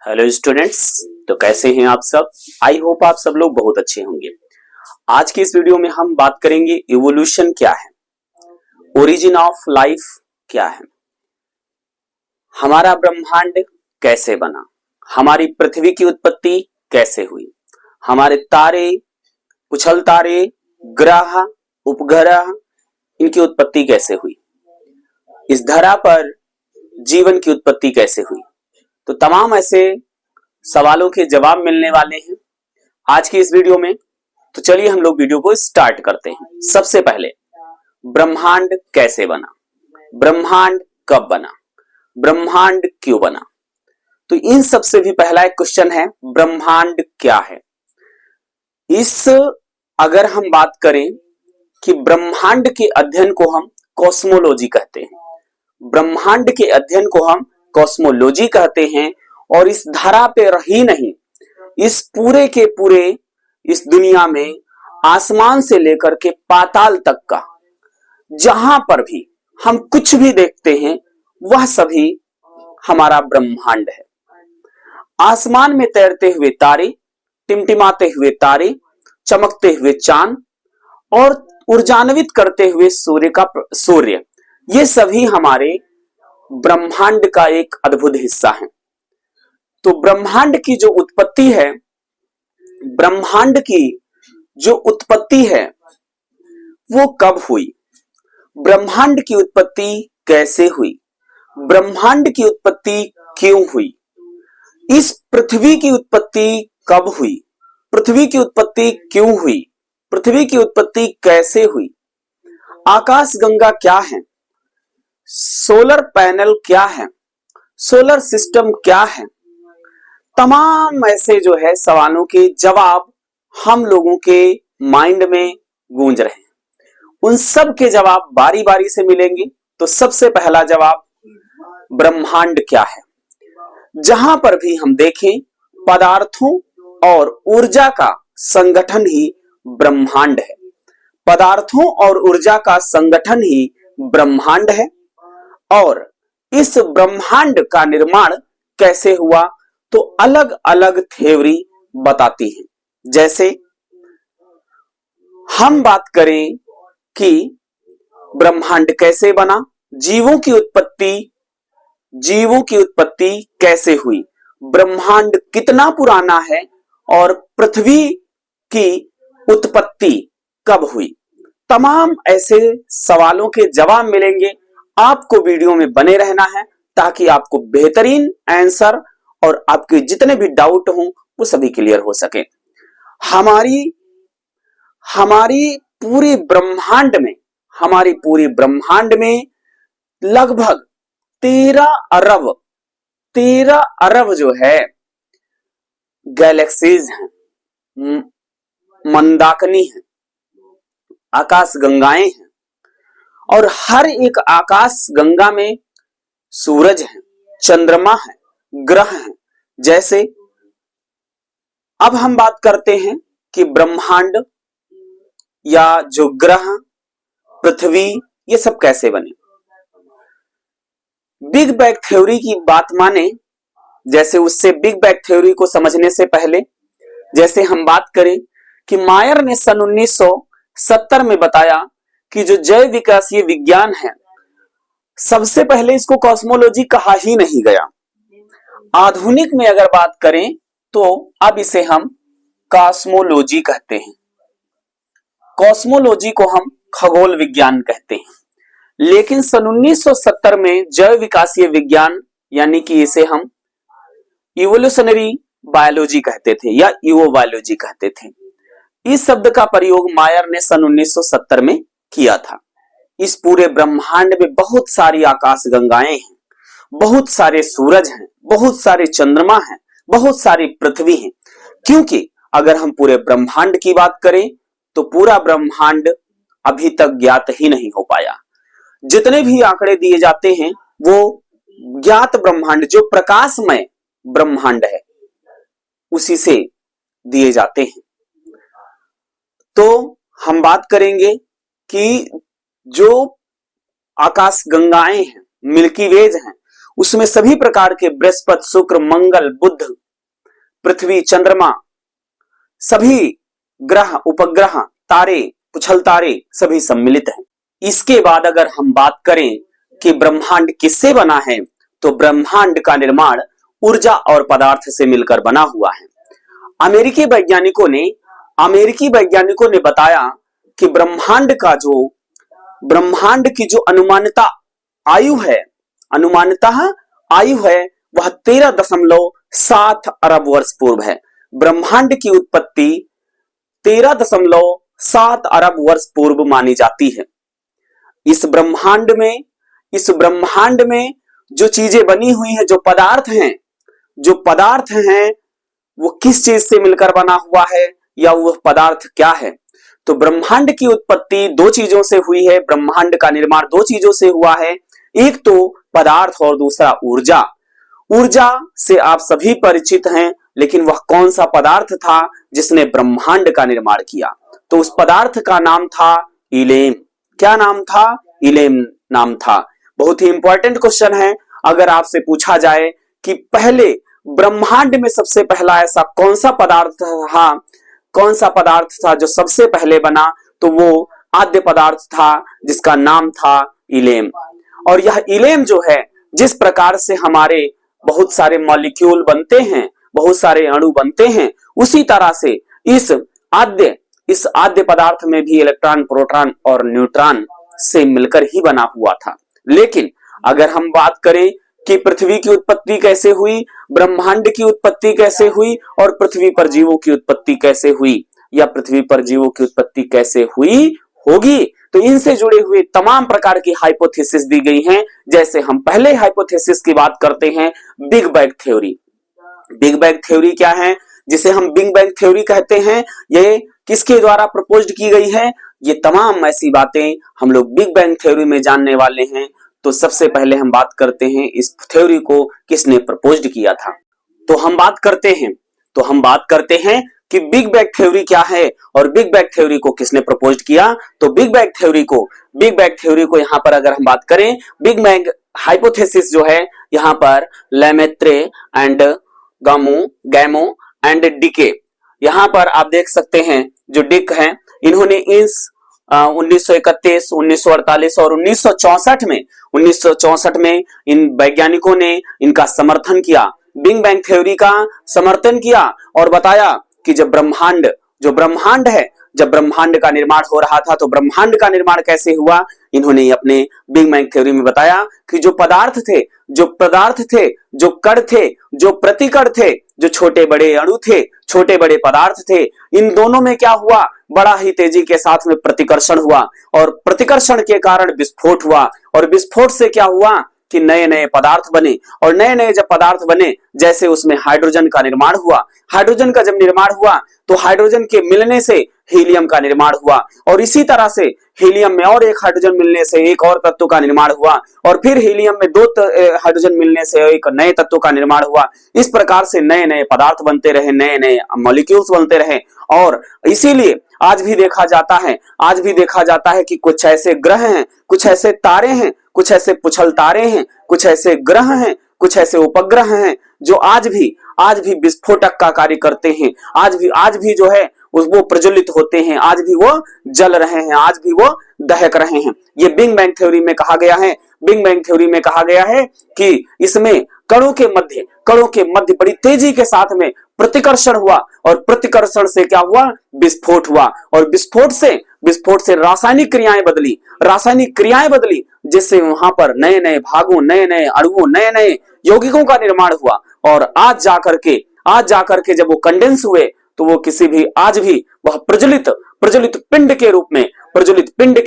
Hello students. तो कैसे हैं आप सब। आई होप आप सब लोग बहुत अच्छे होंगे। आज की इस वीडियो में हम बात करेंगे इवोल्यूशन क्या है, ओरिजिन ऑफ लाइफ क्या है, हमारा ब्रह्मांड कैसे बना, हमारी पृथ्वी की उत्पत्ति कैसे हुई, हमारे तारे, उछल तारे, ग्रह, उपग्रह, इनकी उत्पत्ति कैसे हुई, इस धरा पर जीवन की उत्पत्ति कैसे हुई। तो तमाम ऐसे सवालों के जवाब मिलने वाले हैं आज की इस वीडियो में। तो चलिए हम लोग वीडियो को स्टार्ट करते हैं। सबसे पहले ब्रह्मांड कैसे बना, ब्रह्मांड कब बना, ब्रह्मांड क्यों बना। तो इन सबसे भी पहला एक क्वेश्चन है, ब्रह्मांड क्या है। इस अगर हम बात करें कि ब्रह्मांड के अध्ययन को हम कॉस्मोलॉजी कहते हैं, ब्रह्मांड के अध्ययन को हम कॉस्मोलॉजी कहते हैं। और इस धरा पे ही नहीं, इस पूरे के पूरे इस दुनिया में आसमान से लेकर के पाताल तक का जहां पर भी हम कुछ भी देखते हैं वह सभी हमारा ब्रह्मांड है। आसमान में तैरते हुए तारे, टिमटिमाते हुए तारे, चमकते हुए चांद और ऊर्जान्वित करते हुए सूर्य, ये सभी हमारे ब्रह्मांड का एक अद्भुत हिस्सा है। तो ब्रह्मांड की जो उत्पत्ति है, ब्रह्मांड की जो उत्पत्ति है वो कब हुई, ब्रह्मांड की उत्पत्ति कैसे हुई, ब्रह्मांड की उत्पत्ति क्यों हुई, इस पृथ्वी की उत्पत्ति कब हुई, पृथ्वी की उत्पत्ति क्यों हुई, पृथ्वी की उत्पत्ति कैसे हुई, आकाश गंगा क्या है, सोलर पैनल क्या है, सोलर सिस्टम क्या है। तमाम ऐसे जो है सवालों के जवाब हम लोगों के माइंड में गूंज रहे हैं। उन सब के जवाब बारी बारी से मिलेंगे। तो सबसे पहला जवाब, ब्रह्मांड क्या है। जहां पर भी हम देखें पदार्थों और ऊर्जा का संगठन ही ब्रह्मांड है, पदार्थों और ऊर्जा का संगठन ही ब्रह्मांड है। और इस ब्रह्मांड का निर्माण कैसे हुआ, तो अलग अलग थ्योरी बताती हैं। जैसे हम बात करें कि ब्रह्मांड कैसे बना, जीवों की उत्पत्ति कैसे हुई, ब्रह्मांड कितना पुराना है और पृथ्वी की उत्पत्ति कब हुई। तमाम ऐसे सवालों के जवाब मिलेंगे। आपको वीडियो में बने रहना है ताकि आपको बेहतरीन आंसर और आपके जितने भी डाउट हों वो सभी क्लियर हो सके। हमारी पूरी ब्रह्मांड में लगभग 13 अरब जो है गैलेक्सीज हैं, मंदाकिनी है, आकाश गंगाएं हैं। और हर एक आकाश गंगा में सूरज है, चंद्रमा है, ग्रह हैं। जैसे अब हम बात करते हैं कि ब्रह्मांड या जो ग्रह, पृथ्वी, ये सब कैसे बने। बिग बैंग थ्योरी की बात माने, जैसे उससे बिग बैंग थ्योरी को समझने से पहले जैसे हम बात करें कि मायर ने सन 1970 में बताया कि जो जैव विकासीय विज्ञान है, सबसे पहले इसको कॉस्मोलॉजी कहा ही नहीं गया। आधुनिक में अगर बात करें तो अब इसे हम कॉस्मोलॉजी कहते हैं, कॉस्मोलॉजी को हम खगोल विज्ञान कहते हैं। लेकिन सन 1970 में जैव विकासीय विज्ञान यानी कि इसे हम इवोल्यूशनरी बायोलॉजी कहते थे या इवो बायोलॉजी कहते थे। इस शब्द का प्रयोग मायर ने सन 1970 में किया था। इस पूरे ब्रह्मांड में बहुत सारी आकाश गंगाएं हैं, बहुत सारे सूरज हैं, बहुत सारे चंद्रमा हैं, बहुत सारी पृथ्वी हैं। क्योंकि अगर हम पूरे ब्रह्मांड की बात करें तो पूरा ब्रह्मांड अभी तक ज्ञात ही नहीं हो पाया। जितने भी आंकड़े दिए जाते हैं वो ज्ञात ब्रह्मांड, जो प्रकाशमय ब्रह्मांड है, उसी से दिए जाते हैं। तो हम बात करेंगे कि जो आकाश गंगाएं हैं, मिल्की वेज हैं, उसमें सभी प्रकार के बृहस्पति, शुक्र, मंगल, बुध, पृथ्वी, चंद्रमा, सभी ग्रह, उपग्रह, तारे, पुछल तारे सभी सम्मिलित हैं। इसके बाद अगर हम बात करें कि ब्रह्मांड किससे बना है, तो ब्रह्मांड का निर्माण ऊर्जा और पदार्थ से मिलकर बना हुआ है। अमेरिकी वैज्ञानिकों ने बताया कि ब्रह्मांड की जो अनुमानित आयु है वह 13.7 अरब वर्ष पूर्व है। ब्रह्मांड की उत्पत्ति 13.7 अरब वर्ष पूर्व मानी जाती है। इस ब्रह्मांड में जो चीजें बनी हुई हैं, जो पदार्थ हैं वो किस चीज से मिलकर बना हुआ है या वह पदार्थ क्या है। तो ब्रह्मांड की उत्पत्ति दो चीजों से हुई है, ब्रह्मांड का निर्माण दो चीजों से हुआ है, एक तो पदार्थ और दूसरा ऊर्जा। ऊर्जा से आप सभी परिचित हैं, लेकिन वह कौन सा पदार्थ था जिसने ब्रह्मांड का निर्माण किया? तो उस पदार्थ का नाम था हीलियम। क्या नाम था? हीलियम नाम था। बहुत ही इंपॉर्टेंट क्वेश्चन है। अगर आपसे पूछा जाए कि पहले ब्रह्मांड में सबसे पहला ऐसा कौन सा पदार्थ था जो सबसे पहले बना, तो वो आद्य पदार्थ था जिसका नाम था हीलियम। और यह हीलियम जो है, जिस प्रकार से हमारे बहुत सारे मॉलिक्यूल बनते हैं, बहुत सारे अणु बनते हैं, उसी तरह से इस आद्य पदार्थ में भी इलेक्ट्रॉन, प्रोटॉन और न्यूट्रॉन से मिलकर ही बना हुआ था। लेकिन अगर हम बात करें कि पृथ्वी की उत्पत्ति कैसे हुई, ब्रह्मांड की उत्पत्ति कैसे हुई और पृथ्वी पर जीवों की उत्पत्ति कैसे हुई, या पृथ्वी पर जीवों की उत्पत्ति कैसे हुई होगी, तो इनसे जुड़े हुए तमाम प्रकार की हाइपोथेसिस दी गई हैं। जैसे हम पहले हाइपोथेसिस की बात करते हैं, big bang theory. Big bang theory क्या है, जिसे हम बिग बैंग थ्योरी कहते हैं, ये किसके द्वारा प्रपोज्ड की गई है? ये तमाम ऐसी बातें हम लोग बिग बैंग थ्योरी में जानने वाले हैं। तो सबसे पहले हम बात करते हैं इस थ्योरी को किसने प्रपोज्ड किया था। तो हम बात करते हैं कि बिग बैंग थ्योरी क्या है और बिग बैंग थ्योरी को किसने प्रपोज्ड किया। तो बिग बैंग थ्योरी को यहाँ पर अगर हम बात करें, बिग बैंग हाइपोथेसिस जो है, यहाँ पर लेमेत्रे एंड गैमो एंड डिके, यहाँ पर आप देख सकते हैं जो डिक हैं, इन्होंने इस 1931, 1948 और 1964 में इन वैज्ञानिकों ने इनका समर्थन किया, बिग बैंग थ्योरी का समर्थन किया और बताया कि जब ब्रह्मांड का निर्माण हो रहा था, तो ब्रह्मांड का निर्माण कैसे हुआ। इन्होंने अपने बिग बैंग थ्योरी में बताया कि जो पदार्थ थे, जो कण थे, जो प्रतिकण थे, जो छोटे बड़े अणु थे, छोटे बड़े पदार्थ थे, इन दोनों में क्या हुआ, बड़ा ही तेजी के साथ में प्रतिकर्षण हुआ और प्रतिकर्षण के कारण विस्फोट हुआ और विस्फोट से क्या हुआ कि नए नए पदार्थ बने और नए नए जब पदार्थ बने, जैसे उसमें हाइड्रोजन का निर्माण हुआ। हाइड्रोजन का जब निर्माण हुआ तो हाइड्रोजन के मिलने से हीलियम का निर्माण हुआ और इसी तरह से हीलियम में और एक हाइड्रोजन मिलने से एक और तत्व का निर्माण हुआ और फिर हीलियम में दो हाइड्रोजन मिलने से एक नए तत्व का निर्माण हुआ। इस प्रकार से नए नए पदार्थ बनते रहे, नए नए मॉलिक्यूल्स बनते रहे और इसीलिए आज भी देखा जाता है कि कुछ ऐसे ग्रह हैं, कुछ ऐसे तारे हैं, कुछ ऐसे पुछल तारे हैं, कुछ ऐसे ग्रह हैं, कुछ ऐसे उपग्रह हैं जो आज भी विस्फोटक का कार्य करते हैं। आज भी जो है वो प्रज्वलित होते हैं, आज भी वो जल रहे हैं, आज भी वो दहक रहे हैं। ये बिग बैंग थ्योरी में कहा गया है कि इसमें कणों के मध्य बड़ी तेजी के साथ में प्रतिकर्षण हुआ और प्रतिकर्षण से क्या हुआ, विस्फोट हुआ और विस्फोट से रासायनिक क्रियाएं बदली जिससे वहां पर नए नए भागों, नए नए अणुओं, नए नए यौगिकों का निर्माण हुआ और आज जाकर के जब वो कंडेंस हुए तो वो आज भी वह प्रज्वलित पिंड के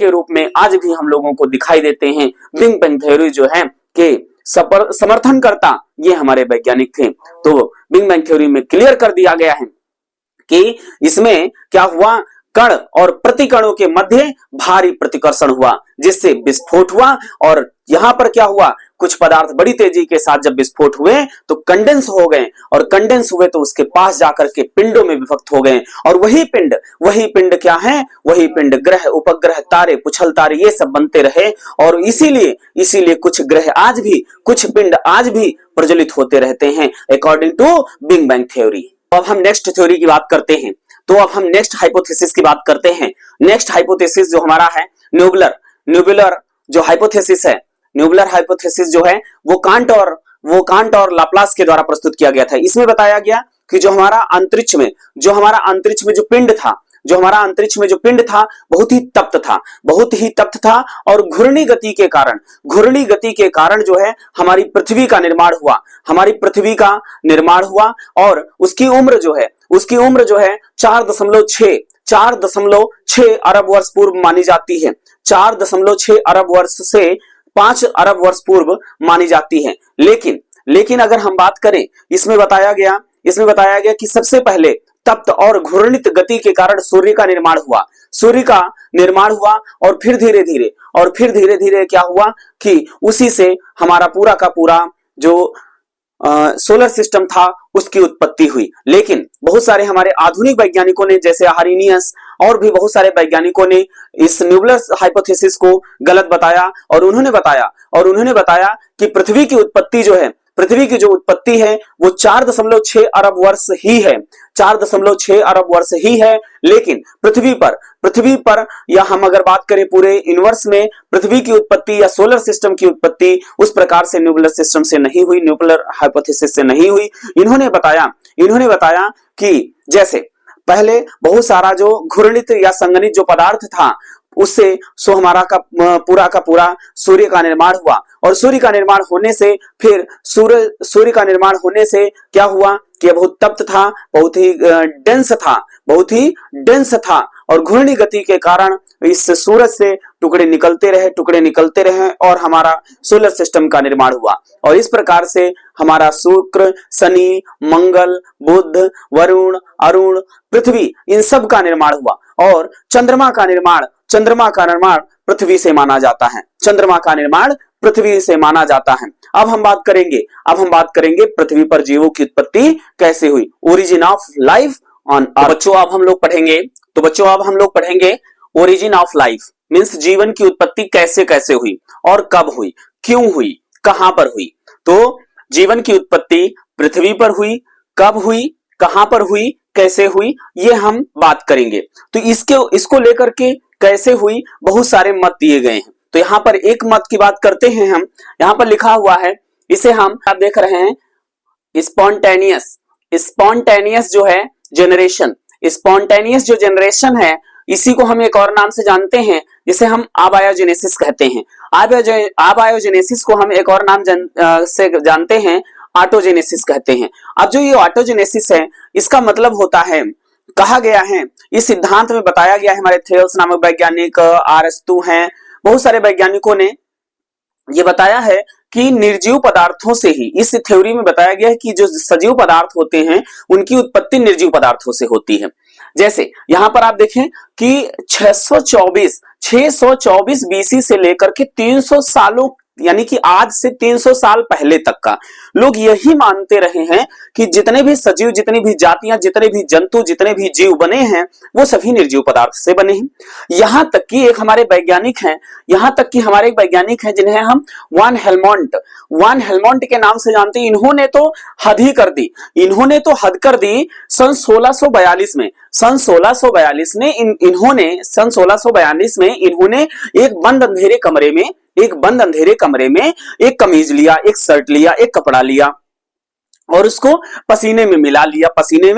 रूप में आज भी हम लोगों को दिखाई देते हैं। बिग बैंग थ्योरी जो है कि समर्थनकर्ता ये हमारे वैज्ञानिक थे। तो बिग बैंग थ्योरी में क्लियर कर दिया गया है कि इसमें क्या हुआ, कण और प्रतिकणों के मध्य भारी प्रतिकर्षण हुआ जिससे विस्फोट हुआ और यहाँ पर क्या हुआ, कुछ पदार्थ बड़ी तेजी के साथ जब विस्फोट हुए तो कंडेंस हो गए, और कंडेंस हुए तो उसके पास जाकर के पिंडों में विभक्त हो गए, और वही पिंड क्या है, वही पिंड ग्रह, उपग्रह, तारे, पुछल तारे ये सब बनते रहे। और इसीलिए कुछ ग्रह आज भी, कुछ पिंड आज भी प्रज्वलित होते रहते हैं according to big bang theory. अब हम नेक्स्ट थ्योरी की बात करते हैं, तो अब हम नेक्स्ट हाइपोथेसिस की बात करते हैं। नेक्स्ट हाइपोथेसिस जो हमारा है न्यूबुलर जो हाइपोथेसिस है, न्यूबुलर हाइपोथेसिस जो है वो कांट और लाप्लास के द्वारा प्रस्तुत किया गया था। इसमें बताया गया कि जो हमारा अंतरिक्ष में जो पिंड था बहुत ही तप्त था और घूर्णी गति के कारण जो है हमारी पृथ्वी का निर्माण हुआ, और उसकी उम्र जो है 4.6 अरब वर्ष पूर्व मानी जाती है। 4.6 अरब वर्ष से 5 अरब वर्ष पूर्व मानी जाती है। लेकिन अगर हम बात करें, इसमें बताया गया कि सबसे पहले तप्त और घूर्णित गति के कारण सूर्य का निर्माण हुआ और फिर धीरे धीरे क्या हुआ कि उसी से हमारा पूरा का पूरा जो सोलर सिस्टम था उसकी उत्पत्ति हुई। लेकिन बहुत सारे हमारे आधुनिक वैज्ञानिकों ने, जैसे आर्नियस और भी बहुत सारे वैज्ञानिकों ने इस न्यूबुलर हाइपोथेसिस को गलत बताया, और उन्होंने बताया कि पृथ्वी की जो उत्पत्ति है वो 4.6 अरब वर्ष ही है, 4.6 अरब वर्ष ही है। लेकिन पृथ्वी पर या हम अगर बात करें पूरे यूनिवर्स में पृथ्वी की उत्पत्ति या सोलर सिस्टम की उत्पत्ति उस प्रकार से न्यूबुलर सिस्टम से नहीं हुई, न्यूबुलर हाइपोथेसिस से नहीं हुई। इन्होंने बताया कि जैसे पहले बहुत सारा जो घूर्णित या संगनित जो पदार्थ था उससे हमारा का पूरा सूर्य का निर्माण हुआ, और सूर्य का निर्माण होने से क्या हुआ कि बहुत तप्त था, बहुत ही डेंस था और घूर्णी गति के कारण इस सूरज से टुकड़े निकलते रहे और हमारा सोलर सिस्टम का निर्माण हुआ। और इस प्रकार से हमारा शुक्र, शनि, मंगल, बुध, वरुण, अरुण, पृथ्वी इन सब का निर्माण हुआ। और चंद्रमा का निर्माण पृथ्वी से माना जाता है। अब हम बात करेंगे पृथ्वी पर जीवों की उत्पत्ति कैसे हुई, origin of life on earth. बच्चों अब हम लोग पढ़ेंगे ओरिजिन ऑफ लाइफ मींस जीवन की उत्पत्ति कैसे हुई और कब हुई, क्यों हुई, कहां पर हुई। तो जीवन की उत्पत्ति पृथ्वी पर हुई, कब हुई, कहां पर हुई, कैसे हुई, ये हम बात करेंगे। तो इसको लेकर के कैसे हुई बहुत सारे मत दिए गए हैं। तो यहाँ पर एक मत की बात करते हैं हम, यहाँ पर लिखा हुआ है, इसे आप देख रहे हैं स्पॉन्टेनियस जो है जनरेशन, स्पॉन्टेनियस जो जनरेशन है इसी को हम एक और नाम से जानते हैं जिसे हम आबायोजेनेसिस कहते हैं। आबायोजेनेसिस को हम एक और नाम से जानते हैं, ऑटोजेनेसिस कहते हैं। अब जो ये ऑटोजेनेसिस है इसका मतलब होता है, कहा गया है, इस सिद्धांत में बताया गया है, हमारे थेल्स नामक वैज्ञानिक, अरस्तु हैं, बहुत सारे वैज्ञानिकों ने ये बताया है कि निर्जीव पदार्थों से ही, इस थ्योरी में बताया गया है कि जो सजीव पदार्थ होते हैं उनकी उत्पत्ति निर्जीव पदार्थों से होती है। जैसे यहां पर आप देखें कि 624 बीसी से लेकर के 300 सालों यानी कि आज से 300 साल पहले तक का लोग यही मानते रहे हैं कि जितने भी सजीव, जितनी भी जातियां, जितने भी जंतु, जितने भी जीव बने हैं वो सभी निर्जीव पदार्थ से बने हैं। यहां तक कि हमारे वैज्ञानिक हैं जिन्हें हम वान हेलमोंट के नाम से जानते हैं। इन्होंने तो हद कर दी सन 1642 में। सन 1642 में इन्होंने एक बंद अंधेरे कमरे में एक कमीज लिया, एक शर्ट लिया, एक कपड़ा लिया और उसको पसीने में मिला लिया। पसीने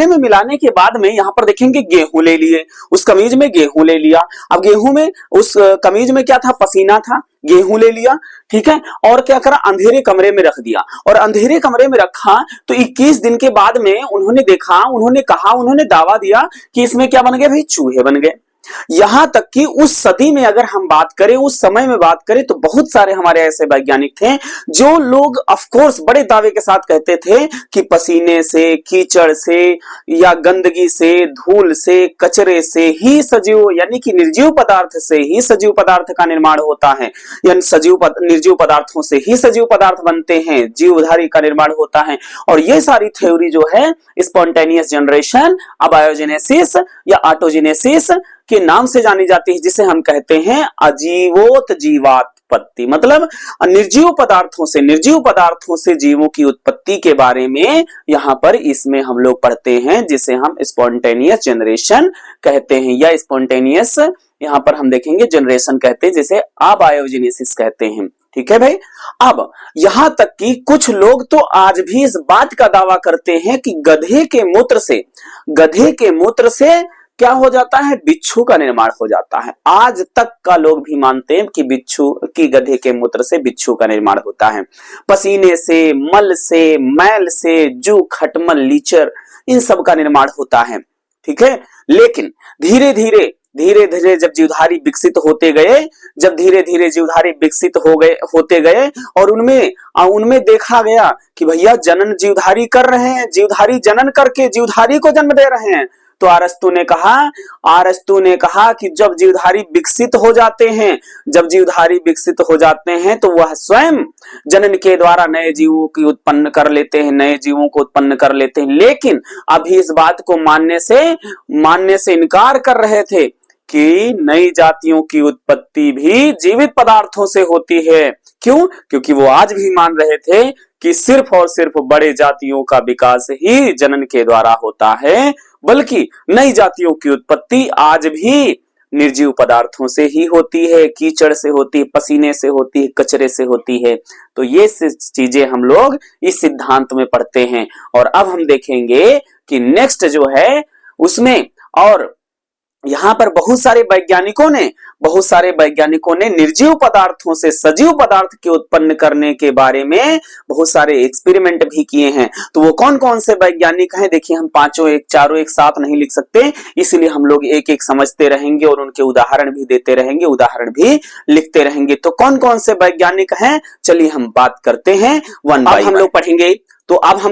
में मिलाने के बाद में यहां पर देखेंगे गेहूं ले लिए, उस कमीज में गेहूं ले लिया। अब गेहूं में, उस कमीज में क्या था, पसीना था, गेहूं ले लिया, ठीक है, और क्या करा, अंधेरे कमरे में रख दिया। और अंधेरे कमरे में रखा तो 21 दिन के बाद में उन्होंने दावा दिया कि इसमें क्या बन गए भाई, चूहे बन गए। यहां तक कि उस सदी में अगर हम बात करें, उस समय में बात करें, तो बहुत सारे हमारे ऐसे वैज्ञानिक थे जो लोग ऑफ कोर्स बड़े दावे के साथ कहते थे कि पसीने से, कीचड़ से या गंदगी से, धूल से, कचरे से ही सजीव यानी कि निर्जीव पदार्थ से ही सजीव पदार्थ का निर्माण होता है, यानी निर्जीव पदार्थों से ही सजीव पदार्थ बनते हैं, जीवधारी का निर्माण होता है। और ये सारी थ्योरी जो है स्पॉन्टेनियस जनरेशन, अबायोजेनेसिस या ऑटोजेनेसिस के नाम से जानी जाती है, जिसे हम कहते हैं अजीवोत जीवात्पत्ति। मतलब निर्जीव पदार्थों से जीवों की उत्पत्ति के बारे में यहां पर इसमें हम लोग पढ़ते हैं, जिसे हम स्पॉन्टेनियस जनरेशन कहते हैं, या स्पॉन्टेनियस यहां पर हम देखेंगे जनरेशन कहते हैं, जिसे अबायोजेनेसिस कहते हैं। ठीक है भाई। अब यहां तक कि कुछ लोग तो आज भी इस बात का दावा करते हैं कि गधे के मूत्र से क्या हो जाता है, बिच्छू का निर्माण हो जाता है। आज तक का लोग भी मानते हैं कि गधे के मूत्र से बिच्छू का निर्माण होता है। पसीने से, मल से, मैल से, जू, खटमल, लीचर, इन सब का निर्माण होता है। ठीक है। लेकिन धीरे धीरे जब जीवधारी विकसित होते गए और उनमें देखा गया कि भैया जनन जीवधारी कर रहे हैं, जीवधारी जनन करके जीवधारी को जन्म दे रहे हैं, तो अरस्तु ने कहा कि जब जीवधारी विकसित हो जाते हैं तो वह स्वयं जनन के द्वारा नए जीवों को उत्पन्न कर लेते हैं। लेकिन अभी इस बात को मानने से इनकार कर रहे थे कि नई जातियों की उत्पत्ति भी जीवित पदार्थों से होती है। क्यों? क्योंकि वो आज भी मान रहे थे कि सिर्फ और सिर्फ बड़े जातियों का विकास ही जनन के द्वारा होता है, बल्कि नई जातियों की उत्पत्ति आज भी निर्जीव पदार्थों से ही होती है, कीचड़ से होती है, पसीने से होती है, कचरे से होती है। तो ये चीजें हम लोग इस सिद्धांत में पढ़ते हैं। और अब हम देखेंगे कि नेक्स्ट जो है उसमें, और यहां पर बहुत सारे वैज्ञानिकों ने निर्जीव पदार्थों से सजीव पदार्थ के उत्पन्न करने के बारे में बहुत सारे एक्सपेरिमेंट भी किए हैं। तो वो कौन कौन से वैज्ञानिक हैं? देखिए, हम चारों एक साथ नहीं लिख सकते, इसलिए हम लोग एक एक समझते रहेंगे और उनके उदाहरण भी देते रहेंगे, उदाहरण भी लिखते रहेंगे। तो कौन कौन से वैज्ञानिक हैं, चलिए हम बात करते हैं वन बाय वन। अब हम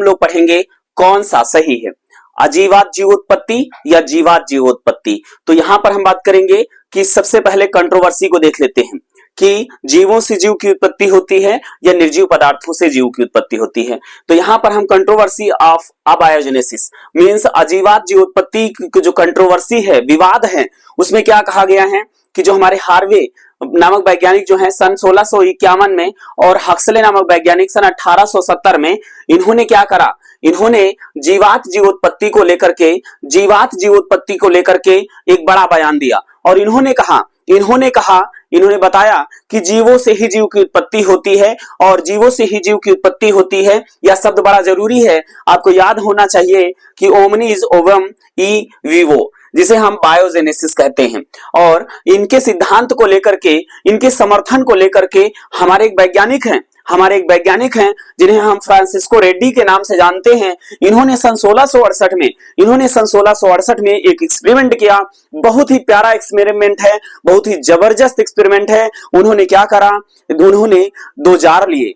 लोग पढ़ेंगे कौन सा सही है, अजीवात जीवोत्पत्ति या जीवात जीवोत्पत्ति। तो यहां पर हम बात करेंगे कि सबसे पहले कंट्रोवर्सी को देख लेते हैं कि जीवों से जीव की उत्पत्ति होती है या निर्जीव पदार्थों से जीव की उत्पत्ति होती है। तो यहां पर हम कंट्रोवर्सी ऑफ अबायोजेनेसिस मींस अजीवात जीवोत्पत्ति की जो कंट्रोवर्सी है, विवाद है, उसमें क्या कहा गया है कि जो हमारे हार्वे नामक वैज्ञानिक जो है सन 1651 में और हक्सले नामक वैज्ञानिक सन 1870 में, इन्होंने क्या करा, इन्होंने जीवात जीवोत्पत्ति को लेकर के एक बड़ा बयान दिया। और इन्होंने बताया कि जीवों से ही जीव की उत्पत्ति होती है, और जीवों से ही जीव की उत्पत्ति होती है। यह शब्द बड़ा जरूरी है, आपको याद होना चाहिए कि ओमनीज ओवम ई विवो, जिसे हम बायोजेनेसिस कहते हैं। और इनके सिद्धांत को लेकर के, इनके समर्थन को लेकर के हमारे एक वैज्ञानिक हैं जिन्हें हम फ्रांसिस्को रेड्डी के नाम से जानते हैं। इन्होंने सन 1668 में एक एक्सपेरिमेंट किया। बहुत ही प्यारा एक्सपेरिमेंट है, बहुत ही जबरदस्त एक्सपेरिमेंट है। उन्होंने क्या करा, उन्होंने दो जार लिए,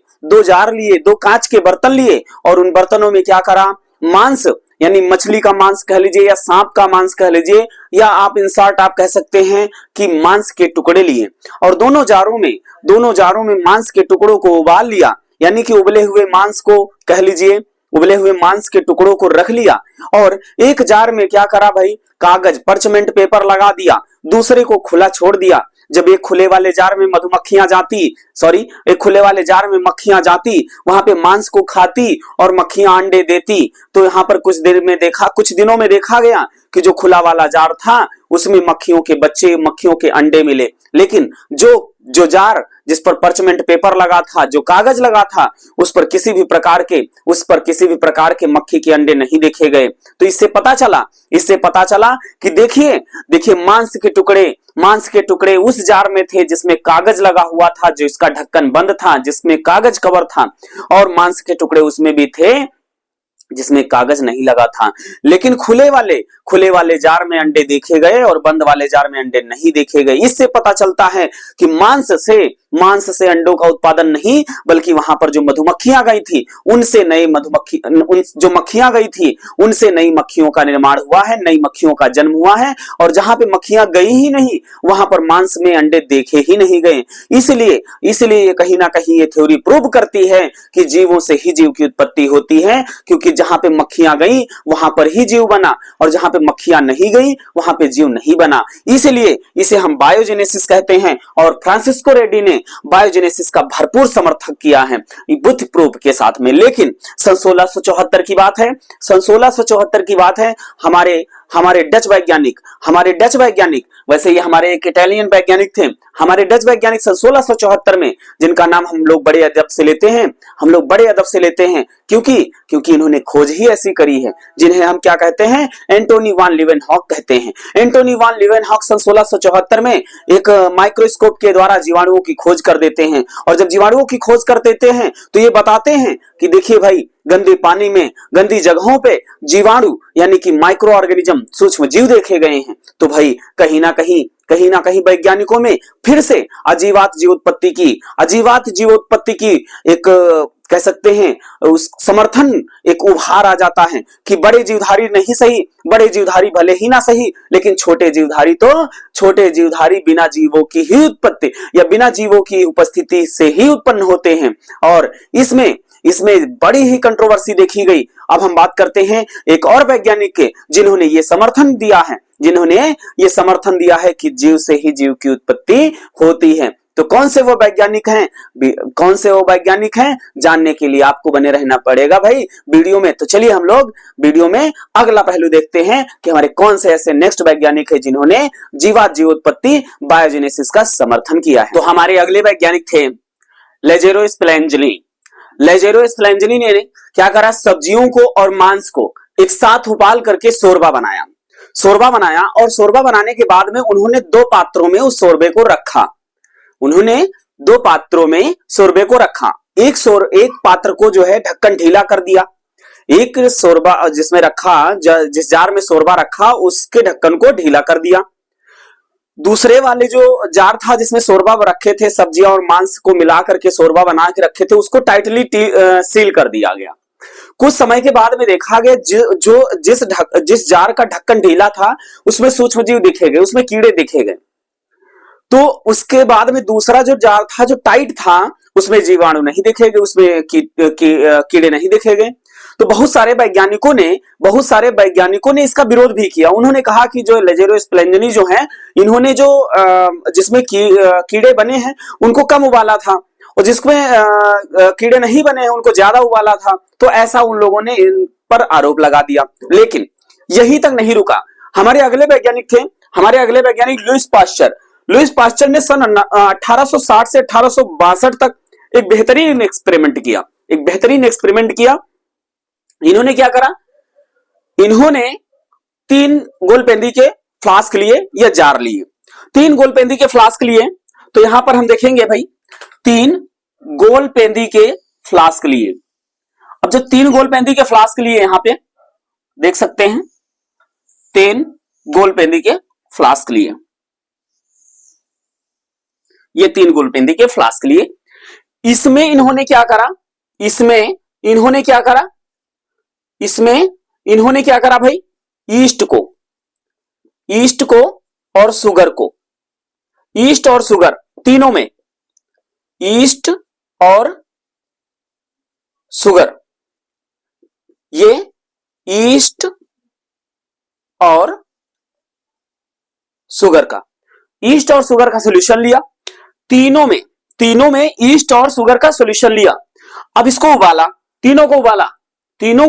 दो कांच के बर्तन लिए, और उन बर्तनों में क्या करा, मांस यानी मछली का मांस कह लीजिए या सांप का मांस कह लीजिए, या आप इन शॉर्ट आप कह सकते हैं कि मांस के टुकड़े लिए, और दोनों जारों में मांस के टुकड़ों को उबाल लिया, यानी कि उबले हुए मांस को कह लीजिए, उबले हुए मांस के टुकड़ों को रख लिया। और एक जार में क्या करा भाई, कागज परचमेंट पेपर लगा दिया, दूसरे को खुला छोड़ दिया। जब एक खुले वाले जार में मक्खियां जाती, वहां पे मांस को खाती और मक्खियां अंडे देती। तो यहाँ पर कुछ दिनों में देखा गया कि जो खुला वाला जार था उसमें मक्खियों के बच्चे, मक्खियों के अंडे मिले। लेकिन जो जार जिस पर परचमेंट पेपर लगा था, जो कागज लगा था, उस पर किसी भी प्रकार के मक्खी के अंडे नहीं देखे गए। तो इससे पता चला कि देखिए मांस के टुकड़े उस जार में थे जिसमें कागज लगा हुआ था, जो इसका ढक्कन बंद था, जिसमें कागज कवर था, और मांस के टुकड़े उसमें भी थे जिसमें कागज नहीं लगा था। लेकिन खुले वाले जार में अंडे देखे गए और बंद वाले जार में अंडे नहीं देखे गए। इससे पता चलता है कि मांस से अंडों का उत्पादन नहीं, बल्कि वहां पर जो मधुमक्खियां गई थी उनसे जो मक्खियां गई थी उनसे नई मक्खियों का निर्माण हुआ है, नई मक्खियों का जन्म हुआ है। और जहां पे मक्खियां गई ही नहीं वहां पर मांस में अंडे देखे ही नहीं गए। इसलिए कहीं ना कहीं ये थ्योरी प्रूव करती है कि जीवों से ही जीव की उत्पत्ति होती है, क्योंकि जहां पे मक्खियां गई वहां पर ही जीव बना और जहां पे मक्खियां नहीं गई वहां पे जीव नहीं बना। इसलिए इसे हम बायोजेनेसिस कहते हैं और फ्रांसिस्को रेड्डी ने बायोजेनेसिस का भरपूर समर्थन किया है बुद्ध प्रूफ के साथ में। लेकिन सन 1674 की बात है, सन 1674 की बात है। हमारे डच वैज्ञानिक, वैसे ये हमारे एक इटालियन वैज्ञानिक थे, हमारे डच वैज्ञानिक सन 1674 में, जिनका नाम हम लोग बड़े अदब से लेते हैं, क्योंकि इन्होंने खोज ही ऐसी करी है, जिन्हें हम क्या कहते हैं, एंटोनी वान लीवेनहॉक कहते हैं। एंटोनी वान लीवेनहॉक सन 1674 में एक माइक्रोस्कोप के द्वारा जीवाणुओं की खोज कर देते हैं। और जब जीवाणुओं की खोज कर देते हैं तो ये बताते हैं कि देखिए भाई, गंदे पानी में, गंदी जगहों पे जीवाणु यानी कि माइक्रो ऑर्गेनिज्म, सूक्ष्म जीव देखे गए हैं। तो भाई कहीं ना कहीं वैज्ञानिकों में फिर से अजीवात जीवोत्पत्ति की एक कह सकते हैं उस समर्थन एक उभार आ जाता है कि बड़े जीवधारी नहीं सही, बड़े जीवधारी भले ही ना सही, लेकिन छोटे जीवधारी बिना जीवों की ही उत्पत्ति या बिना जीवों की उपस्थिति से ही उत्पन्न होते हैं। और इसमें बड़ी ही कंट्रोवर्सी देखी गई। अब हम बात करते हैं एक और वैज्ञानिक के, जिन्होंने ये समर्थन दिया है कि जीव से ही जीव की उत्पत्ति होती है। तो कौन से वो वैज्ञानिक हैं जानने के लिए आपको बने रहना पड़ेगा भाई वीडियो में। तो चलिए हम लोग वीडियो में अगला पहलू देखते हैं कि हमारे कौन से ऐसे नेक्स्ट वैज्ञानिक है जिन्होंने जीवोत्पत्ति बायोजेनेसिस का समर्थन किया है। तो हमारे अगले वैज्ञानिक थे लेजेरो स्पैलेंज़नी ने क्या करा, सब्जियों को और मांस को एक साथ उबाल करके शोरबा बनाया और शोरबा बनाने के बाद में उन्होंने दो पात्रों में उस शोरबे को रखा। एक पात्र को जो है ढक्कन ढीला कर दिया, एक शोरबा जिसमें जिस जार में शोरबा रखा उसके ढक्कन को ढीला कर दिया। दूसरे वाले जो जार था जिसमें शोरबा रखे थे, सब्जियां और मांस को मिला करके शोरबा बना के रखे थे, उसको टाइटली सील कर दिया गया। कुछ समय के बाद में देखा गया जिस जार का ढक्कन ढीला था उसमें सूक्ष्मजीव दिखे गए, उसमें कीड़े दिखे गए। तो उसके बाद में दूसरा जो जार था जो टाइट था उसमें जीवाणु नहीं देखे गए, उसमें कीड़े नहीं देखे गए। तो बहुत सारे वैज्ञानिकों ने इसका विरोध भी किया। उन्होंने कहा कि जो लेजेरो स्पैलेंज़नी जो है, इन्होंने जो जिसमें कीड़े बने हैं उनको कम उबाला था और जिसमें कीड़े नहीं बने हैं उनको ज्यादा उबाला था। तो ऐसा उन लोगों ने इन पर आरोप लगा दिया। लेकिन यही तक नहीं रुका, हमारे अगले वैज्ञानिक लुईस पास्चर ने सन 1860 से 1862 तक एक बेहतरीन एक्सपेरिमेंट किया। इन्होंने क्या करा, इन्होंने 3 गोलपेंदी के फ्लास्क लिए या जार लिए, 3 गोलपेंदी के फ्लास्क लिए। तो यहां पर हम देखेंगे भाई 3 गोलपेंदी के फ्लास्क लिए। अब जब 3 गोलपेंदी के फ्लास्क लिए, यहां पे देख सकते हैं 3 गोलपेंदी के फ्लास्क लिए, ये 3 गोलपेंदी के फ्लास्क लिए। इसमें इन्होंने क्या करा भाई, ईस्ट और शुगर तीनों में, ईस्ट और शुगर, ये ईस्ट और शुगर का सॉल्यूशन लिया। तीनों में ईस्ट और शुगर का सॉल्यूशन लिया। अब इसको उबाला, तीनों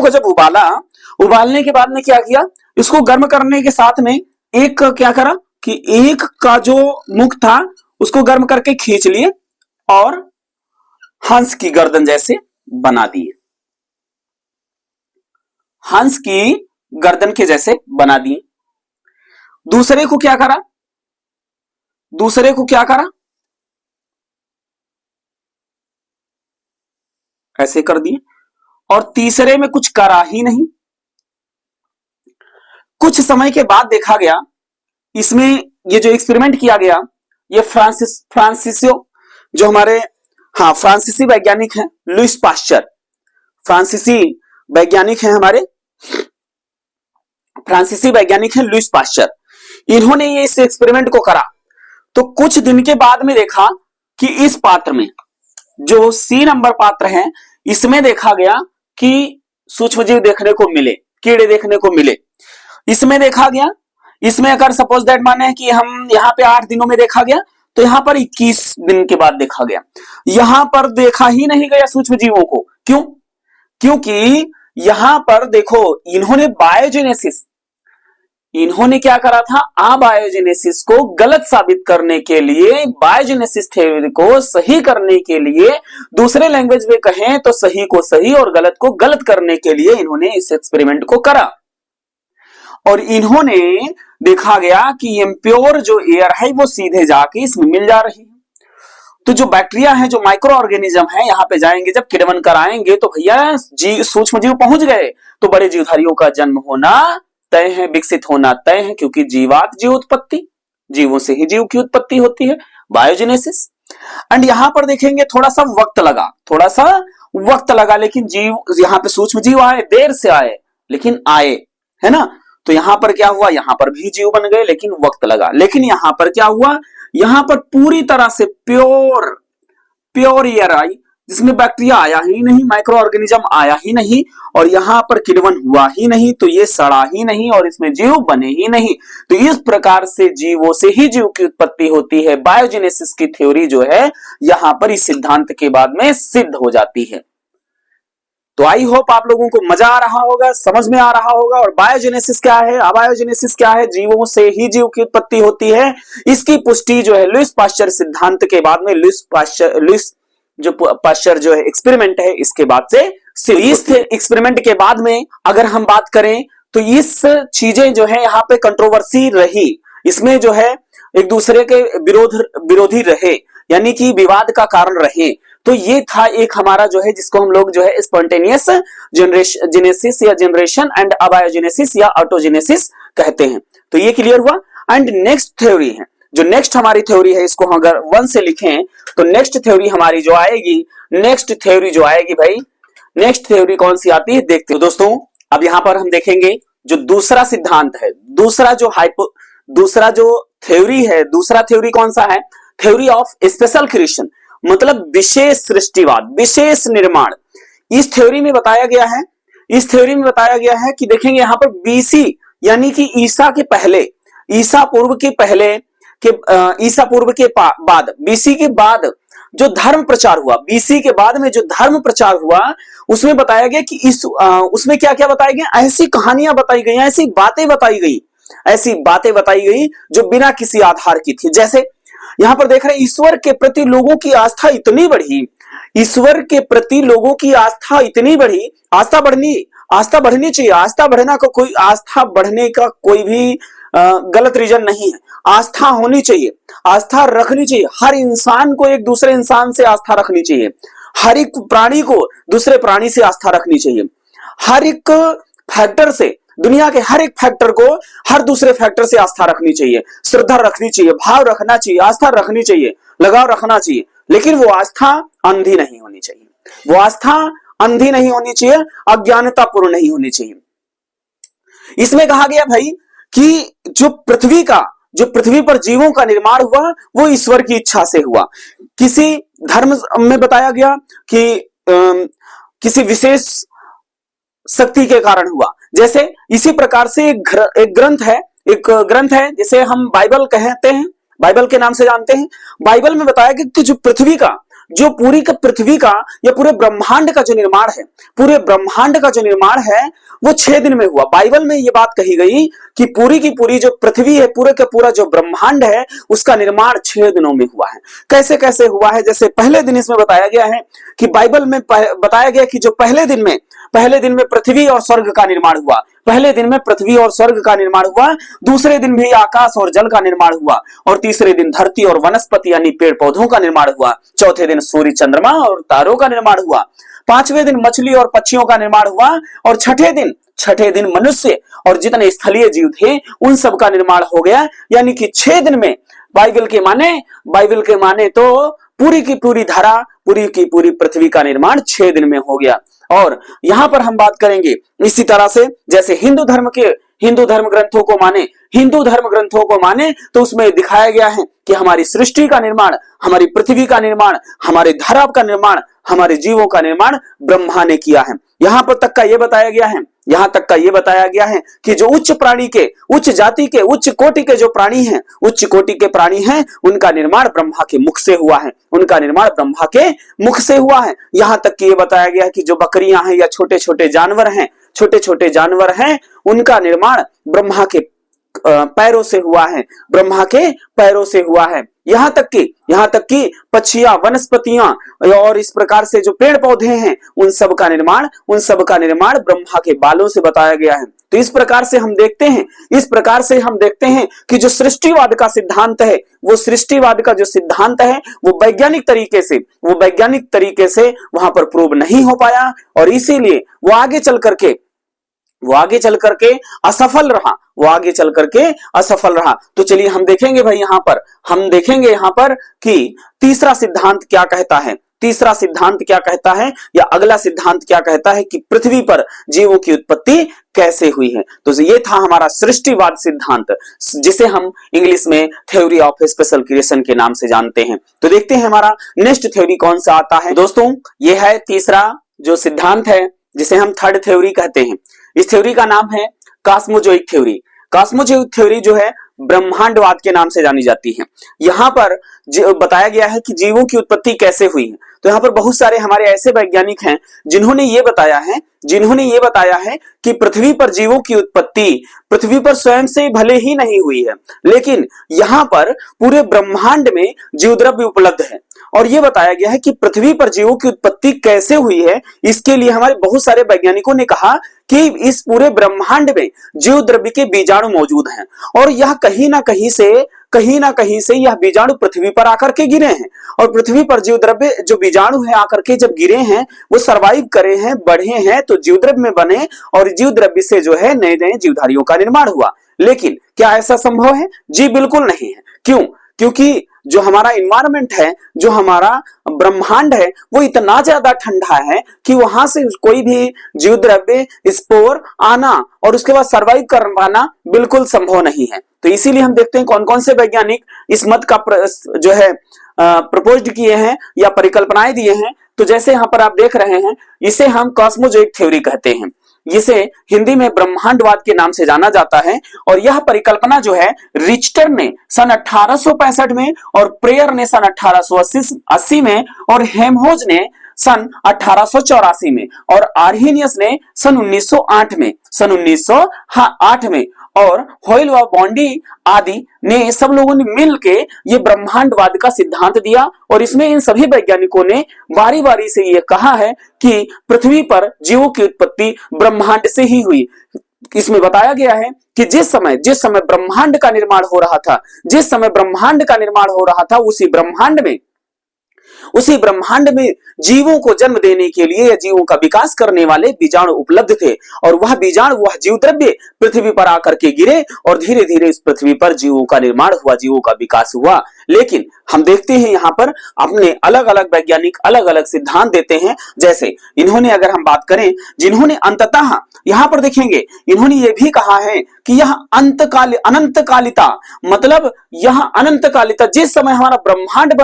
को जब उबालने के बाद में क्या किया, इसको गर्म करने के साथ में एक क्या करा कि एक का जो मुख था उसको गर्म करके खींच लिए और हंस की गर्दन जैसे बना दिए, हंस की गर्दन के जैसे बना दिए। दूसरे को क्या करा, ऐसे कर दिए। और तीसरे में कुछ करा ही नहीं। कुछ समय के बाद देखा गया, इसमें ये जो एक्सपेरिमेंट किया गया, ये फ्रांसिसियो जो हमारे फ्रांसीसी वैज्ञानिक हैं, लुइस पास्चर, फ्रांसीसी वैज्ञानिक हैं हमारे, फ्रांसीसी वैज्ञानिक हैं लुइस पास्चर। इन्होंने ये इस एक्सपेरिमेंट को करा तो कुछ दिन के बाद में देखा कि इस पात्र में जो सी नंबर पात्र है, इसमें देखा गया कि सूक्ष्मजीव देखने को मिले, कीड़े देखने को मिले। इसमें देखा गया, इसमें अगर सपोज दैट माने कि हम यहाँ पे 8 दिनों में देखा गया, तो यहाँ पर 21 दिन के बाद देखा गया। यहाँ पर देखा ही नहीं गया सूक्ष्मजीवों को। क्यों? क्योंकि यहाँ पर देखो, इन्होंने बायोजेनेसिस, इन्होंने क्या करा था, अबायोजेनेसिस को गलत साबित करने के लिए, बायोजेनेसिस थ्योरी को सही करने के लिए, दूसरे लैंग्वेज में कहें तो सही को सही और गलत को गलत करने के लिए इन्होंने इस एक्सपेरिमेंट को करा। और इन्होंने देखा गया कि इम्प्योर जो एयर है वो सीधे जाके इसमें मिल जा रही है। तो जो बैक्टीरिया है, जो माइक्रो ऑर्गेनिज्म है, यहाँ पे जाएंगे जब किण्वन कराएंगे तो भैया सूक्ष्म जीव पहुंच गए तो बड़े जीवधारियों का जन्म होना तय है, विकसित होना तय है, क्योंकि जीवात जीव उत्पत्ति, जीवों से ही जीव की उत्पत्ति होती है, बायोजेनेसिस। एंड यहां पर देखेंगे थोड़ा सा वक्त लगा, लेकिन जीव यहाँ पे सूक्ष्म जीव आए, देर से आए लेकिन आए, है ना। तो यहां पर क्या हुआ, यहां पर भी जीव बन गए लेकिन वक्त लगा। लेकिन यहां पर क्या हुआ, यहां पर पूरी तरह से प्योर एयर आई, जिसमें बैक्टीरिया आया ही नहीं, माइक्रो ऑर्गेनिज्म आया ही नहीं, और यहां पर किण्वन हुआ ही नहीं, तो ये सड़ा ही नहीं और इसमें जीव बने ही नहीं। तो इस प्रकार से जीवों से ही जीव की उत्पत्ति होती है। बायोजेनेसिस की थ्योरी जो है यहां पर इस सिद्धांत के बाद में सिद्ध हो जाती है। तो आई होप आप लोगों को मजा आ रहा होगा, समझ में आ रहा होगा। और बायोजेनेसिस क्या है, अबायोजेनेसिस क्या है, जीवों से ही जीव की उत्पत्ति होती है, इसकी पुष्टि जो है लुइस पास्चर सिद्धांत के बाद में, लुइस पास्चर जो है एक्सपेरिमेंट है, इसके बाद से इस एक्सपेरिमेंट के बाद में अगर हम बात करें तो इस चीजें जो है यहाँ पे कंट्रोवर्सी रही, इसमें जो है एक दूसरे के विरोधी रहे, यानी कि विवाद का कारण रहे। तो ये था एक हमारा जो है, जिसको हम लोग जो है स्पॉन्टेनियस जेनेसिस या जनरेशन एंड अबायोजेनेसिस या ऑटोजेनेसिस कहते हैं। तो ये क्लियर हुआ। एंड नेक्स्ट थ्योरी है, जो नेक्स्ट हमारी थ्योरी है, इसको अगर 1 से लिखें तो नेक्स्ट थ्योरी हमारी जो आएगी, भाई नेक्स्ट थ्योरी कौन सी आती है देखते हो दोस्तों। अब यहां पर हम देखेंगे जो दूसरा सिद्धांत है, दूसरा जो थ्योरी है, दूसरा थ्योरी कौन सा है, थ्योरी ऑफ स्पेशल क्रिएशन, मतलब विशेष सृष्टिवाद, विशेष निर्माण। इस थ्योरी में बताया गया है, कि देखेंगे यहां पर बीसी यानी कि ईसा पूर्व के बाद, बीसी के बाद जो धर्म प्रचार हुआ, बीसी के बाद में जो धर्म प्रचार हुआ, उसमें बताया गया कि उसमें क्या क्या बताया गया, ऐसी कहानियां बताई गई, ऐसी बातें बताई गई जो बिना किसी आधार की थी। जैसे यहां पर देख रहे हैं, ईश्वर के प्रति लोगों की आस्था इतनी बढ़ी, आस्था बढ़नी चाहिए, आस्था बढ़ने का कोई भी गलत रीजन नहीं है। आस्था होनी चाहिए, आस्था रखनी चाहिए, हर इंसान को एक दूसरे इंसान से आस्था रखनी चाहिए, हर एक प्राणी को दूसरे प्राणी से आस्था रखनी चाहिए, हर एक फैक्टर से, दुनिया के हर एक फैक्टर को हर दूसरे फैक्टर से आस्था रखनी चाहिए, श्रद्धा रखनी चाहिए, भाव रखना चाहिए, आस्था रखनी चाहिए, लगाव रखना चाहिए। लेकिन वो आस्था अंधी नहीं होनी चाहिए, अज्ञानतापूर्ण नहीं होनी चाहिए। इसमें कहा गया भाई कि जो पृथ्वी पर जीवों का निर्माण हुआ वो ईश्वर की इच्छा से हुआ। किसी धर्म में बताया गया कि किसी विशेष शक्ति के कारण हुआ। जैसे इसी प्रकार से एक ग्रंथ है जिसे हम बाइबल कहते हैं, बाइबल के नाम से जानते हैं। बाइबल में बताया गया कि जो पृथ्वी का या पूरे ब्रह्मांड का जो निर्माण है वो 6 दिन में हुआ। बाइबल में ये बात कही गई कि पूरी की पूरी जो पृथ्वी है, पूरे का पूरा जो ब्रह्मांड है, उसका निर्माण 6 दिनों में हुआ है। कैसे कैसे हुआ है, जैसे पहले दिन इसमें बताया गया है कि बाइबल में बताया गया कि जो पहले दिन में पृथ्वी और स्वर्ग का निर्माण हुआ, पहले दिन में पृथ्वी और स्वर्ग का निर्माण हुआ, दूसरे दिन भी आकाश और जल का निर्माण हुआ, और तीसरे दिन धरती और वनस्पति यानी पेड़ पौधों का निर्माण हुआ, चौथे दिन सूर्य चंद्रमा और तारों का निर्माण हुआ, 5वें दिन मछली और पक्षियों का निर्माण हुआ और छठे दिन मनुष्य और जितने स्थलीय जीव थे उन सब का निर्माण हो गया। यानी कि 6 दिन में बाइबल के माने तो पूरी की पूरी धरा, पूरी की पूरी पृथ्वी का निर्माण 6 दिन में हो गया। और यहां पर हम बात करेंगे इसी तरह से, जैसे हिंदू धर्म ग्रंथों को माने तो उसमें दिखाया गया है कि हमारी सृष्टि का निर्माण, हमारी पृथ्वी का निर्माण, हमारे धरा का निर्माण, हमारे जीवों का निर्माण ब्रह्मा ने किया है। यहां तक का ये बताया गया है कि जो उच्च प्राणी के, उच्च जाति के, उच्च कोटि के जो प्राणी हैं, उनका निर्माण ब्रह्मा के मुख से हुआ है। यहां तक कि ये बताया गया है कि जो बकरियां हैं या छोटे छोटे जानवर हैं, उनका निर्माण ब्रह्मा के पैरों से हुआ है। यहां तक कि पक्षियां, वनस्पतियां और इस प्रकार से जो पेड़ पौधे हैं, उन सब का निर्माण ब्रह्मा के बालों से बताया गया है। तो इस प्रकार से हम देखते हैं कि जो सृष्टिवाद का सिद्धांत है, वो वैज्ञानिक तरीके से वहां पर प्रूव नहीं हो पाया और इसीलिए वो आगे चल करके असफल रहा। तो चलिए हम देखेंगे भाई यहां पर कि तीसरा सिद्धांत क्या कहता है या अगला सिद्धांत क्या कहता है कि पृथ्वी पर जीवों की उत्पत्ति कैसे हुई है। तो ये था हमारा सृष्टिवाद सिद्धांत, जिसे हम इंग्लिश में थ्योरी ऑफ स्पेशल क्रिएशन के नाम से जानते हैं। तो देखते हैं हमारा नेक्स्ट थ्योरी कौन सा आता है। दोस्तों, ये है तीसरा जो सिद्धांत है, जिसे हम थर्ड थ्योरी कहते हैं। इस थ्योरी का नाम है कॉस्मोजोइक थ्योरी जो है ब्रह्मांडवाद के नाम से जानी जाती है। यहाँ पर बताया गया है कि जीवों की उत्पत्ति कैसे हुई है। तो यहाँ पर बहुत सारे हमारे ऐसे वैज्ञानिक हैं जिन्होंने ये बताया है कि पृथ्वी पर जीवों की उत्पत्ति पृथ्वी पर स्वयं से भले ही नहीं हुई है, लेकिन यहाँ पर पूरे ब्रह्मांड में जीव द्रव्य उपलब्ध है। और ये बताया गया है कि पृथ्वी पर जीवों की उत्पत्ति कैसे हुई है, इसके लिए हमारे बहुत सारे वैज्ञानिकों ने कहा कि इस पूरे ब्रह्मांड में जीव द्रव्य के बीजाणु मौजूद हैं और यह कहीं ना कहीं से यह बीजाणु पृथ्वी पर आकर के गिरे हैं और पृथ्वी पर जीव द्रव्य जो बीजाणु है आकर के जब गिरे हैं, वो सरवाइव करे हैं, बढ़े हैं, तो जीव द्रव्य में बने और जीव द्रव्य से जो है नए नए जीवधारियों का निर्माण हुआ। लेकिन क्या ऐसा संभव है? जी बिल्कुल नहीं है। क्यों? क्योंकि जो हमारा इन्वायरमेंट है, जो हमारा ब्रह्मांड है, वो इतना ज्यादा ठंडा है कि वहां से कोई भी जीव द्रव्य स्पोर आना और उसके बाद सरवाइव कर पाना बिल्कुल संभव नहीं है। तो इसीलिए हम देखते हैं कौन कौन से वैज्ञानिक इस मत का जो है प्रपोज्ड किए हैं या परिकल्पनाएं दिए हैं। तो जैसे यहाँ पर आप देख रहे हैं, इसे हम कॉस्मोजोइक थ्योरी कहते हैं। इसे हिंदी में ब्रह्मांडवाद के नाम से जाना जाता है और यह परिकल्पना जो है रिचटर ने सन 1865 में और प्रेयर ने सन 1880 में और हेमहोज ने सन 1884 में और आर्हीनियस ने सन 1908 में और होयल व बॉन्डी आदि ने सब लोगों ने मिलके ये ब्रह्मांडवाद का सिद्धांत दिया और इसमें इन सभी वैज्ञानिकों ने बारी बारी से ये कहा है कि पृथ्वी पर जीवों की उत्पत्ति ब्रह्मांड से ही हुई। इसमें बताया गया है कि जिस समय ब्रह्मांड का निर्माण हो रहा था उसी ब्रह्मांड में जीवों को जन्म देने के लिए या जीवों का विकास करने वाले बीजाणु उपलब्ध थे और वह जीव द्रव्य पृथ्वी पर आकर के गिरे और धीरे धीरे इस पृथ्वी पर जीवों का निर्माण हुआ, जीवों का विकास हुआ। लेकिन हम देखते हैं यहाँ पर अपने अलग अलग वैज्ञानिक अलग अलग सिद्धांत देते हैं। जैसे इन्होंने, अगर हम बात करें, जिन्होंने अंततः यहाँ पर देखेंगे, इन्होंने ये भी कहा है कि यह अनंतकालिता, मतलब यह अनंतकालिता, जिस समय हमारा ब्रह्मांड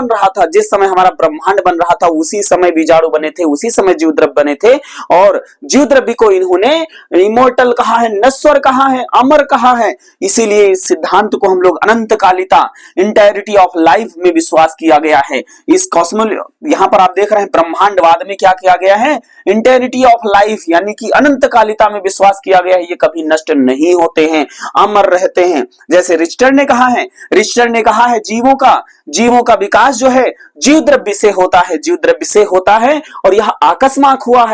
बन रहा था उसी समय बीजाणु बने थे, उसी समय जीव द्रव्य बने थे और जीव द्रव्य को इन्होंने इमोर्टल कहा है, नश्वर कहा है, अमर कहा है। इसीलिए इस सिद्धांत को हम लोग अनंतकालिता, इंटायरिटी ऑफ लाइफ में विश्वास किया गया है। इस यहाँ पर आप देख रहे हैं ब्रह्मांडवाद में क्या किया गया है, इंटायरिटी ऑफ लाइफ यानी कि अनंतकालिता में विश्वास किया गया है। ये कभी नष्ट नहीं होते हैं, अमर रहते हैं। जैसे रिचटर ने कहा है जीवों का विकास जो है जीव द्रव्य से होता है और यह अकस्मात हुआ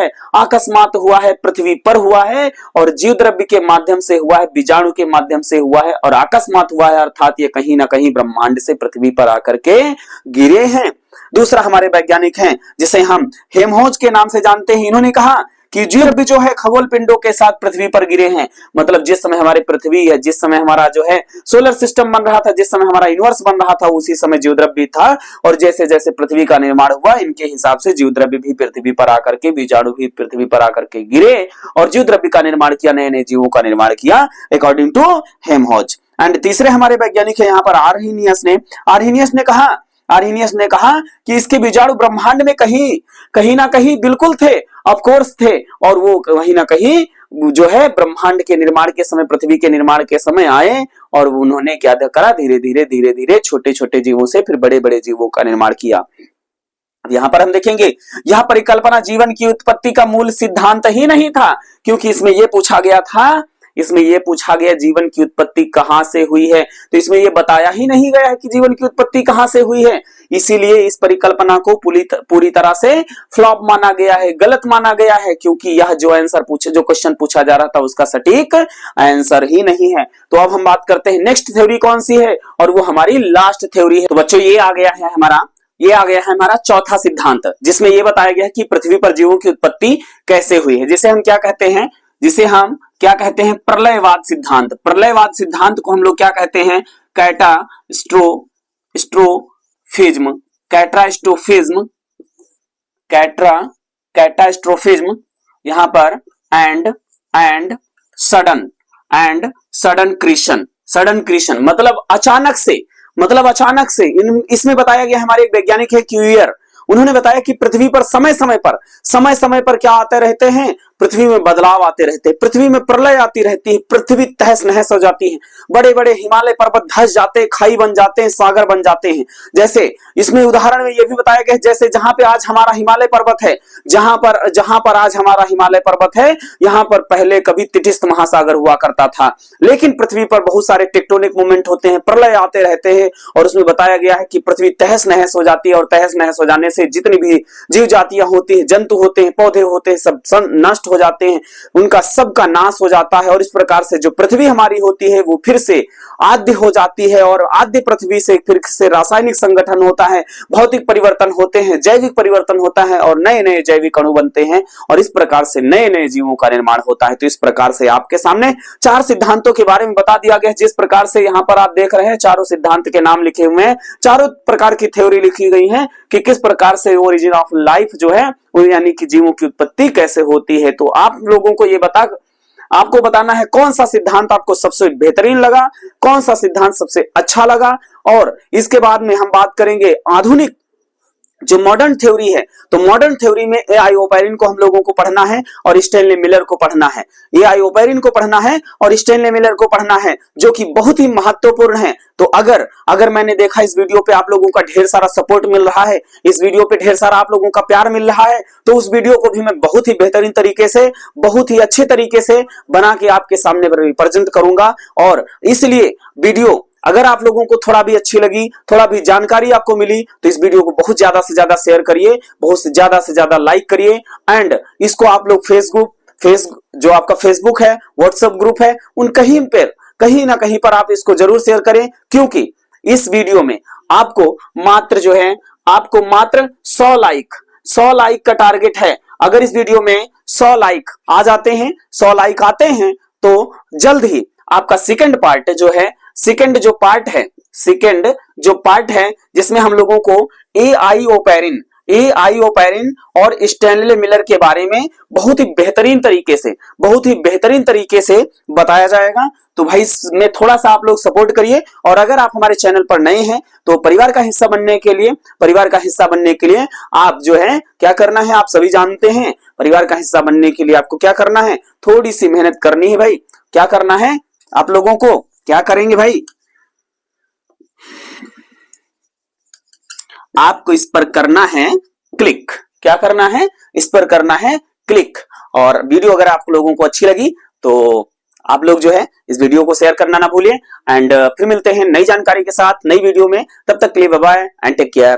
है, पृथ्वी पर हुआ है और जीव द्रव्य के माध्यम से हुआ है, बीजाणु के माध्यम से हुआ है और अकस्मात हुआ है, अर्थात ये कहीं ना कहीं ब्रह्मांड से पृथ्वी पर आकर के गिरे हैं। दूसरा हमारे वैज्ञानिक हैं जिसे हम हेमहोज के नाम से जानते हैं, इन्होंने कहा कि जीव जो है खगोल पिंडों के साथ पृथ्वी पर गिरे हैं। मतलब जिस समय हमारी पृथ्वी है, जिस समय हमारा जो है सोलर सिस्टम बन रहा था, जिस समय हमारा यूनिवर्स बन रहा था, उसी समय जीव द्रव्य था। और जैसे जैसे पृथ्वी का निर्माण हुआ, इनके हिसाब से जीव द्रव्य भी पृथ्वी पर आकर के, बीजाणु भी पृथ्वी पर आकर के गिरे और जीव द्रव्य का निर्माण किया, नए नए जीवों का निर्माण किया, अकॉर्डिंग टू हेमहोज। एंड तीसरे हमारे वैज्ञानिक है यहाँ पर आर्हीनियस ने कहा कि इसके बीजाणु ब्रह्मांड में कहीं ना कहीं बिल्कुल थे, ऑफ कोर्स थे, और वो कहीं ना कहीं जो है ब्रह्मांड के निर्माण के समय, पृथ्वी के निर्माण के समय आए और उन्होंने क्या करा, धीरे धीरे छोटे छोटे जीवों से फिर बड़े बड़े जीवों का निर्माण किया। अब यहां पर हम देखेंगे, यह परिकल्पना जीवन की उत्पत्ति का मूल सिद्धांत ही नहीं था, क्योंकि इसमें यह पूछा गया जीवन की उत्पत्ति कहां से हुई है, तो इसमें यह बताया ही नहीं गया है कि जीवन की उत्पत्ति कहां से हुई है। इसीलिए इस परिकल्पना को पूरी तरह से फ्लॉप माना गया है, गलत माना गया है, क्योंकि यह जो क्वेश्चन पूछा जा रहा था उसका सटीक आंसर ही नहीं है। तो अब हम बात करते हैं नेक्स्ट थ्योरी कौन सी है, और वो हमारी लास्ट थ्योरी है। तो बच्चों ये आ गया है हमारा चौथा सिद्धांत, जिसमें यह बताया गया है कि पृथ्वी पर जीवों की उत्पत्ति कैसे हुई है, जिसे हम क्या कहते हैं प्रलयवाद सिद्धांत। प्रलयवाद सिद्धांत को हम लोग क्या कहते हैं, कैटास्ट्रोफिज्म यहाँ पर एंड सडन क्रीशन मतलब अचानक से इसमें बताया गया, हमारे एक वैज्ञानिक है क्यूयर, उन्होंने बताया कि पृथ्वी पर समय समय पर क्या आते रहते हैं, पृथ्वी में बदलाव आते रहते हैं, पृथ्वी में प्रलय आती रहती है, पृथ्वी तहस नहस हो जाती है, बड़े बड़े हिमालय पर्वत धस जाते हैं, खाई बन जाते हैं, सागर बन जाते हैं। जैसे इसमें उदाहरण में यह भी बताया गया है, जैसे जहां पे आज हमारा हिमालय पर्वत है, जहां पर आज हमारा हिमालय पर्वत है, यहां पर पहले कभी तटस्थ महासागर हुआ करता था, लेकिन पृथ्वी पर बहुत सारे टेक्टोनिक मूवमेंट होते हैं, प्रलय आते रहते हैं, और उसमें बताया गया है कि पृथ्वी तहस नहस हो जाती है, और तहस नहस हो जाने से जितनी भी जीव जातियां होती है, जंतु होते हैं, पौधे होते हैं, सब नष्ट हो जाते हैं, उनका सबका नाश हो जाता है। और इस प्रकार से जो पृथ्वी हमारी होती है वो फिर से आद्य हो जाती है, और आद्य पृथ्वी से फिर से रासायनिक संगठन होता है, भौतिक परिवर्तन होते हैं, जैविक परिवर्तन होता है, और नए नए जैविक अणु बनते हैं, और इस प्रकार से नए नए जीवों का निर्माण होता है। तो इस प्रकार से आपके सामने चार सिद्धांतों के बारे में बता दिया गया। जिस प्रकार से यहाँ पर आप देख रहे हैं, चारों सिद्धांत के नाम लिखे हुए हैं, चारों प्रकार की थ्योरी लिखी गई है कि किस प्रकार से ओरिजिन ऑफ लाइफ जो है, यानी कि जीवों की उत्पत्ति कैसे होती है। तो आप लोगों को आपको बताना है कौन सा सिद्धांत आपको सबसे बेहतरीन लगा, कौन सा सिद्धांत सबसे अच्छा लगा। और इसके बाद में हम बात करेंगे आधुनिक जो मॉडर्न थ्योरी है, तो मॉडर्न थ्योरी में ए.आई. ओपेरिन को हम लोगों को पढ़ना है और स्टैनली मिलर को पढ़ना है। ए.आई. ओपेरिन को पढ़ना है और स्टैनली मिलर को पढ़ना है, जो कि बहुत ही महत्वपूर्ण है। तो अगर मैंने देखा इस वीडियो पे आप लोगों का ढेर सारा सपोर्ट मिल रहा है, इस वीडियो पे ढेर सारा आप लोगों का प्यार मिल रहा है, तो उस वीडियो को भी मैं बहुत ही बेहतरीन तरीके से, बहुत ही अच्छे तरीके से बना के आपके सामने प्रेजेंट करूंगा। और इसलिए वीडियो अगर आप लोगों को थोड़ा भी अच्छी लगी, थोड़ा भी जानकारी आपको मिली, तो इस वीडियो को बहुत ज्यादा से ज्यादा शेयर करिए, बहुत से ज्यादा लाइक करिए। एंड इसको आप लोग जो आपका फेसबुक है, व्हाट्सएप ग्रुप है, उन कहीं ना कहीं पर आप इसको जरूर शेयर करें, क्योंकि इस वीडियो में आपको मात्र 100 लाइक का टारगेट है। अगर इस वीडियो में 100 लाइक आ जाते हैं, 100 लाइक आते हैं, तो जल्द ही आपका सेकंड जो पार्ट है जिसमें हम लोगों को ए.आई. ओपेरिन और स्टैनली मिलर के बारे में बहुत ही बेहतरीन तरीके से बताया जाएगा। तो भाई इसमें थोड़ा सा आप लोग सपोर्ट करिए। और अगर आप हमारे चैनल पर नए हैं, तो परिवार का हिस्सा बनने के लिए आप जो है क्या करना है, आप सभी जानते हैं। परिवार का हिस्सा बनने के लिए आपको क्या करना है, थोड़ी सी मेहनत करनी है भाई। क्या करना है आप लोगों को, क्या करेंगे भाई, आपको इस पर करना है क्लिक। क्या करना है, इस पर करना है क्लिक। और वीडियो अगर आप लोगों को अच्छी लगी तो आप लोग जो है इस वीडियो को शेयर करना ना भूलिए। एंड फिर मिलते हैं नई जानकारी के साथ नई वीडियो में। तब तक के लिए bye bye and take care.